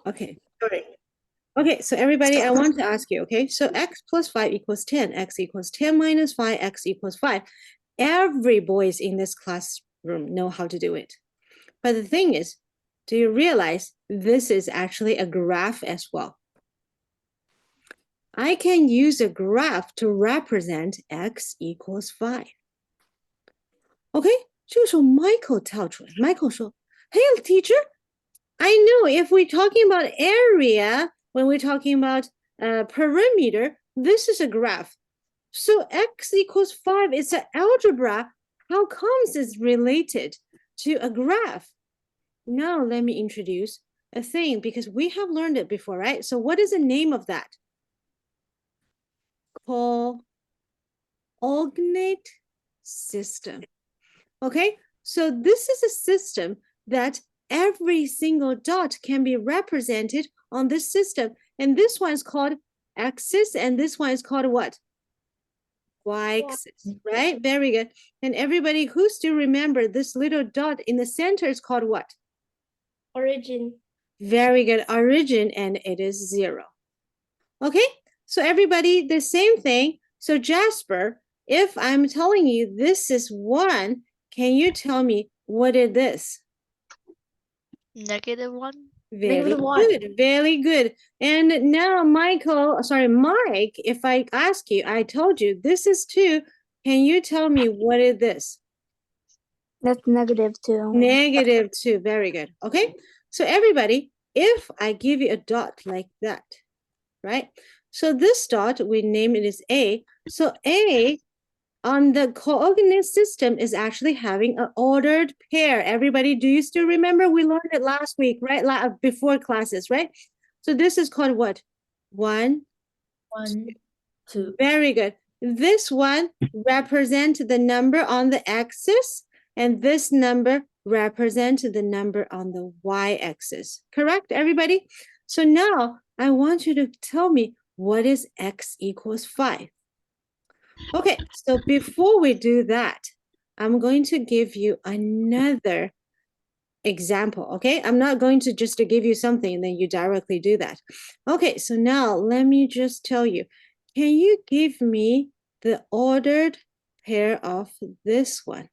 Okay, all right. Okay, so everybody, I want to ask you, okay? So x plus 5 equals 10, x equals 10 minus 5, x equals 5. Every boys in this classroom know how to do it. But the thing is, do you realize this is actually a graph as well? I can use a graph to represent x equals 5. Okay, 这个时候 Michael 跳出来 ，Michael 说 ，Hey teacher, I know if we're talking about area, when we're talking about perimeter, this is a graph. So x equals 5 is an algebra. How comes it's related to a graph? Now let me introduce a thing because we have learned it before, right? So what is the name of that? Coordinate system. Okay, so this is a system that every single dot can be represented on this system. And this one is called axis, and this one is called what? Y-axis, right? Very good. And everybody who still remember this little dot in the center is called what? Origin. Very good, origin, and it is 0. Okay, so everybody, the same thing. So Jasper, if I'm telling you this is 1, can you tell me what it is? -1. Very good, very good. And now Mike, if I ask you, I told you this is 2. Can you tell me what is this? That's -2. -2, very good. Okay, so everybody, if I give you a dot like that, right? So this dot, we name it as A. So A on the coordinate system is actually having an ordered pair. Everybody, do you still remember? We learned it last week, right? Before classes, right? So this is called what? 1, 2. Very good. This one represents the number on the axis, and this number represents the number on the y-axis. Correct, everybody? So now I want you to tell me what is x equals 5. Okay, so before we do that, I'm going to give you another example, okay? I'm not going to just to give you something and then you directly do that. Okay, so now let me just tell you, can you give me the ordered pair of this one,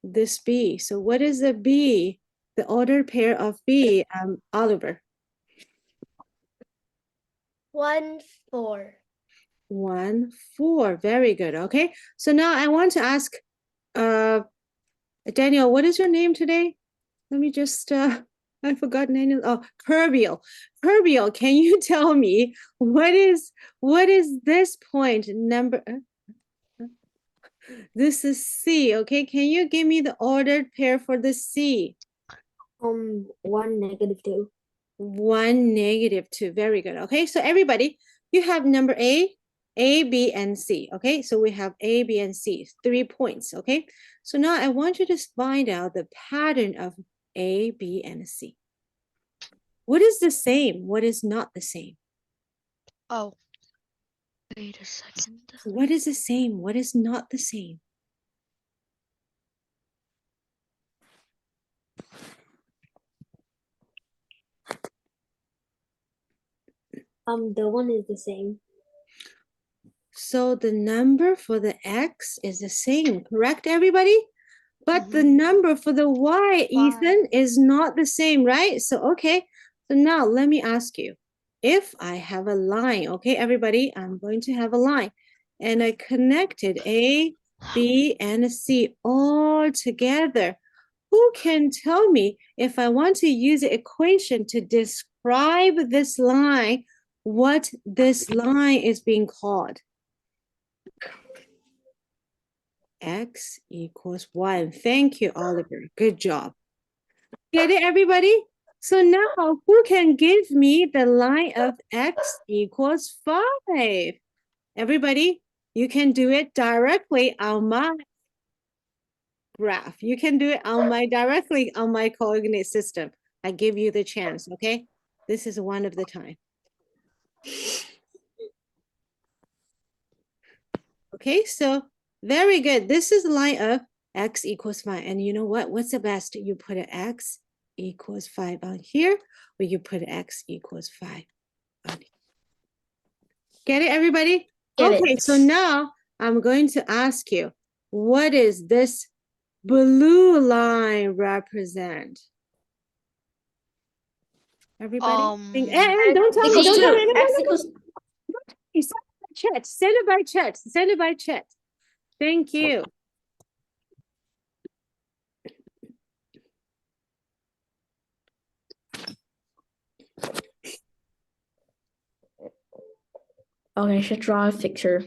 this B? So what is a B? The ordered pair of B, Oliver. 1, 4. 1, 4, very good, okay? So now I want to ask, Daniel, what is your name today? Let me just, I forgot name. Oh, Kerbiel. Kerbiel, can you tell me what is this point number? This is C, okay? Can you give me the ordered pair for the C? 1, -2. 1, -2. Very good. Okay, so everybody, you have number A, B, and C. Okay, so we have A, B, and C, 3 points. Okay, so now I want you to find out the pattern of A, B, and C. What is the same? What is not the same? Oh, wait a second. What is the same? What is not the same? The one is the same. So the number for the X is the same, correct, everybody? But the number for the Y, Ethan, is not the same, right? So, okay. So now let me ask you, if I have a line, okay, everybody, I'm going to have a line, and I connected A, B, and C all together. Who can tell me if I want to use an equation to describe this line, what this line is being called? X equals 1. Thank you, Oliver. Good job. Get it, everybody? So now, who can give me the line of x equals 5? Everybody, you can do it directly on my graph. You can do it directly on my coordinate system. I give you the chance, okay? This is one of the time. Okay, so very good. This is the line of x equals 5. And you know what? What's the best? You put an x equals 5 on here, or you put x equals 5 on here. Get it, everybody? Get Okay, it. so now I'm going to ask you, what is this blue line represent? Everybody? Think, and don't tell me, Equals don't tell two. me. No, no, X no, no. equals Send it by chat. Send it by chat. Send it by chat. Thank you. Okay, I should draw a picture.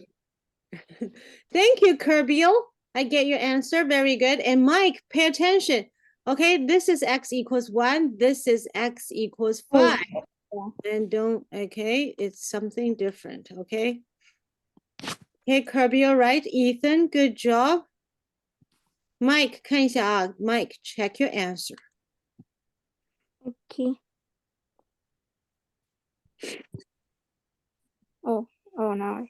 Thank you, Kerbiel. I get your answer. Very good. And Mike, pay attention. Okay, this is x equals 1. This is x equals 5. And don't, okay, it's something different, okay? Okay, Kerbiel, right? Ethan, good job. Mike, 看一下啊 Mike, check your answer. Okay. Oh, nice.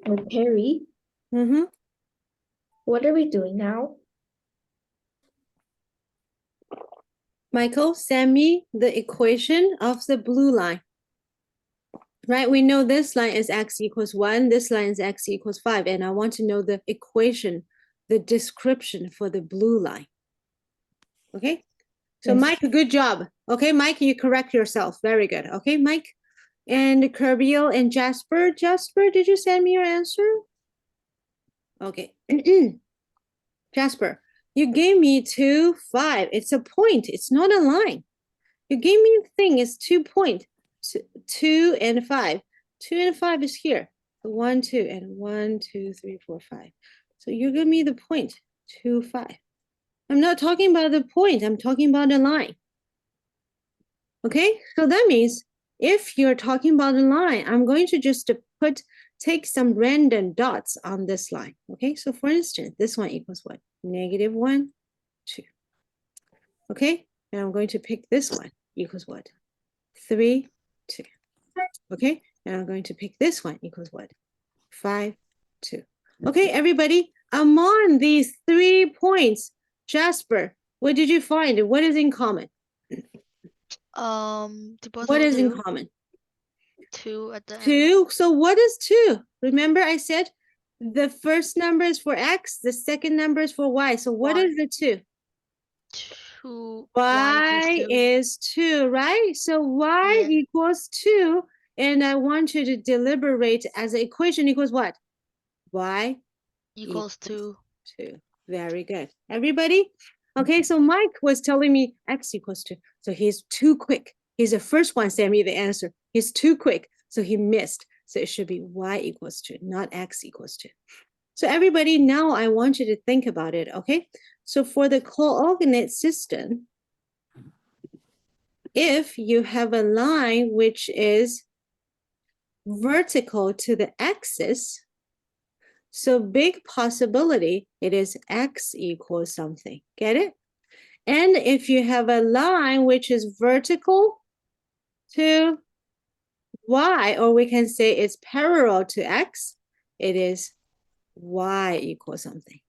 And Perry, Mm-hmm. what are we doing now? Michael, send me the equation of the blue line. Right, we know this line is x equals 1, this line is x equals 5, and I want to know the equation, the description for the blue line. Okay, so Yes. Mike, good job. Okay, Mike, you correct yourself. Very good. Okay, Mike. And Kerbiel and Jasper. Jasper, did you send me your answer? Okay. Jasper, you gave me 2, 5. It's a point. It's not a line. You gave me a thing. It's 2 point. 2 and 5. 2 and 5 is here. 1, 2, and 1, 2, 3, 4, 5. So you give me the point. 2, 5. I'm not talking about the point. I'm talking about the line. Okay, so that means if you're talking about a line, I'm going to just take some random dots on this line. Okay, so for instance, this one equals what? -1, 2. Okay, and I'm going to pick this one equals what? 3, 2. Okay, and I'm going to pick this one equals what? 5, 2. Okay, everybody, among these 3 points, Jasper, what did you find? What is in common? What is in common? 2 at the end. 2. So what is 2? Remember I said the first number is for x, the second number is for y. So what Y. is the 2? 2 Y is 2, right? So y Yeah. equals 2. And I want you to deliberate as an equation equals what? Y equals 2. 2. Very good. Everybody? Okay, so Mike was telling me x equals 2. So he's too quick. He's the first one sent me the answer. He's too quick. So he missed. So it should be y equals 2, not x equals 2. So everybody, now I want you to think about it, okay? So for the coordinate system, if you have a line which is vertical to the axis, so big possibility it is x equals something. Get it? And if you have a line which is vertical to y, or we can say it's parallel to x, it is y equals something.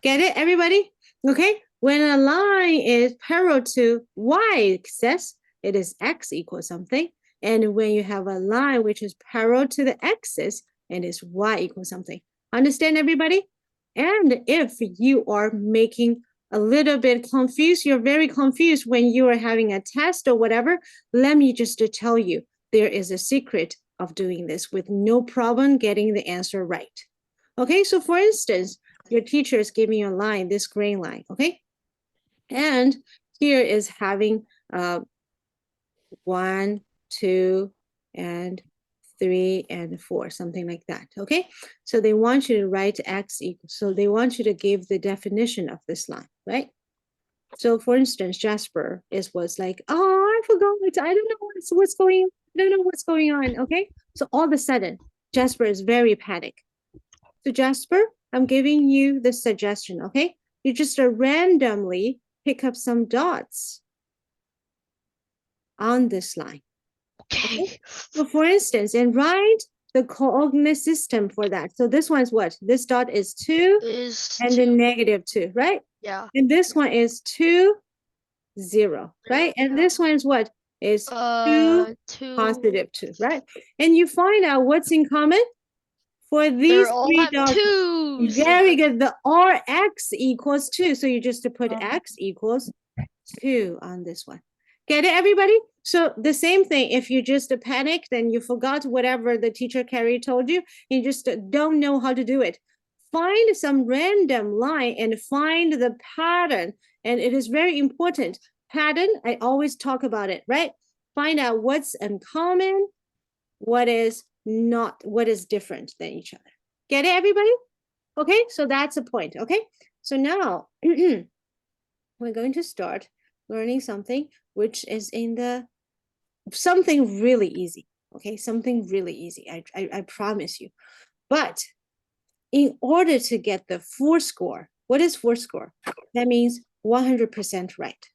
Get it, everybody? Okay, when a line is parallel to y-axis, it is x equals something. And when you have a line which is parallel to the axis, it is y equals something. Understand, everybody? And if you are making a little bit confused, you're very confused when you are having a test or whatever, let me just tell you, there is a secret of doing this with no problem getting the answer right. Okay, so for instance, your teacher is giving you a line, this green line, okay? And here is having 1, 2, and 3, and 4, something like that, okay? So they want you to write x equals, so they want you to give the definition of this line, right? So for instance, Jasper was like, oh, I forgot. I don't know what's going on. I don't know what's going on. Okay. So all of a sudden, Jasper is very panicked. So Jasper, I'm giving you the suggestion. Okay. You just randomly pick up some dots on this line. Okay. So for instance, and write the coordinate system for that. So this one's what? This dot is 2 Is and two. then -2, right? Yeah. And this one is 2, 0, right? And this one is what? Is 2, 2. +2, right? And you find out what's in common for these They're all 3 have dots. twos. Very good. The Rx equals 2. So you just put Oh. x equals 2 on this one. Get it, everybody? So the same thing, if you just panic, then you forgot whatever the teacher Carrie told you, you just don't know how to do it. Find some random line and find the pattern. And it is very important. Pattern, I always talk about it, right? Find out what's uncommon, what is not, what is different than each other. Get it, everybody? Okay, so that's a point, okay? So now we're going to start learning something which is in the something really easy, okay? Something really easy, I promise you. But in order to get the full score, what is full score? That means 100% right.